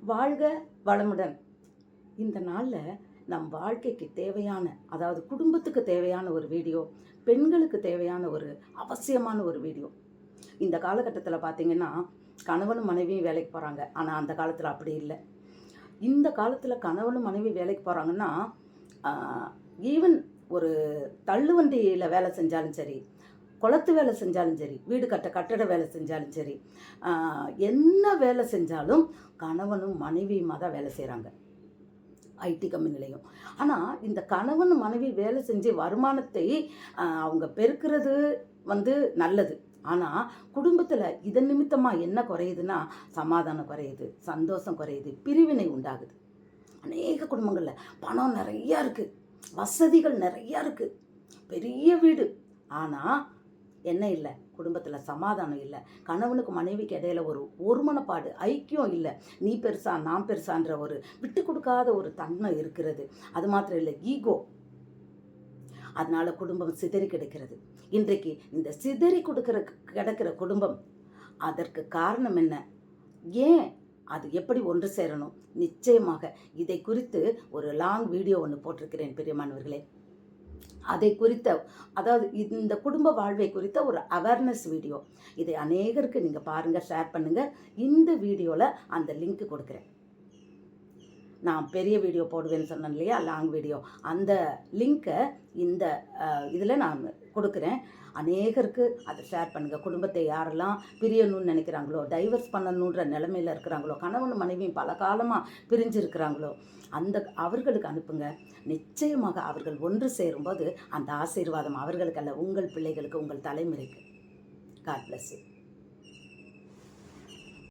வாழ்க வளமுடன். இந்த நாளில் நம் வாழ்க்கைக்கு தேவையான, அதாவது குடும்பத்துக்கு தேவையான ஒரு வீடியோ, பெண்களுக்கு தேவையான ஒரு அவசியமான ஒரு வீடியோ. இந்த காலகட்டத்தில் பார்த்திங்கன்னா, கணவனும் மனைவியும் வேலைக்கு போகிறாங்க. ஆனால் அந்த காலத்தில் அப்படி இல்லை. இந்த காலத்தில் கணவனும் மனைவி வேலைக்கு போகிறாங்கன்னா, ஈவன் ஒரு தள்ளுவண்டியில் வேலை செஞ்சாலும் சரி, குளத்து வேலை செஞ்சாலும் சரி, வீடு கட்டட வேலை செஞ்சாலும் சரி, என்ன வேலை செஞ்சாலும் கணவனும் மனைவியுமாக தான் வேலை செய்கிறாங்க, ஐடி கம்பெனிலையும். ஆனால் இந்த கணவன் மனைவி வேலை செஞ்சு வருமானத்தை அவங்க பெருக்கிறது நல்லது. ஆனால் குடும்பத்தில் இதன் நிமித்தமாக என்ன குறையுதுன்னா, சமாதானம் குறையுது, சந்தோஷம் குறையுது, பிரிவினை உண்டாகுது. அநேக குடும்பங்களில் பணம் நிறையா இருக்குது, வசதிகள் நிறையா இருக்குது, பெரிய வீடு, ஆனால் என்ன இல்லை, குடும்பத்தில் சமாதானம் இல்லை. கணவனுக்கு மனைவிக்கு இடையில ஒரு ஒருமனப்பாடு, ஐக்கியம் இல்லை. நீ பெருசா நான் பெருசான்ற ஒரு விட்டு கொடுக்காத ஒரு தன்மை இருக்கிறது. அது மாத்திரம் இல்லை, ஈகோ. அதனால குடும்பம் சிதறி கிடக்கிறது. இன்றைக்கு இந்த சிதறி கிடக்கிற குடும்பம், அதற்கு காரணம் என்ன, ஏன் அது எப்படி ஒன்று சேரணும்? நிச்சயமாக இதை குறித்து ஒரு லாங் வீடியோ ஒன்று போட்டிருக்கிறேன் பிரியமானவர்களே. அதை குறித்த, அதாவது இந்த குடும்ப வாழ்வை குறித்த ஒரு அவேர்னஸ் வீடியோ. இதை அநேகருக்கு நீங்கள் பாருங்கள், ஷேர் பண்ணுங்கள். இந்த வீடியோவில் அந்த லிங்க் கொடுக்குறேன். நான் பெரிய வீடியோ போடுவேன்னு சொன்னேன் இல்லையா, லாங் வீடியோ, அந்த லிங்க்கை இந்த இதில் நான் கொடுக்குறேன். அநேகருக்கு அதை ஷேர் பண்ணுங்கள். குடும்பத்தை யாரெல்லாம் பிரியணும்னு நினைக்கிறாங்களோ, டைவர்ஸ் பண்ணணுன்ற நிலைமையில் இருக்கிறாங்களோ, கணவன் மனைவியும் பல காலமாக பிரிஞ்சு இருக்கிறாங்களோ, அவர்களுக்கு அனுப்புங்க. நிச்சயமாக அவர்கள் ஒன்று சேரும்போது அந்த ஆசீர்வாதம் அவர்களுக்கல்ல, உங்கள் பிள்ளைகளுக்கு, உங்கள் தலைமுறைக்கு. God bless you.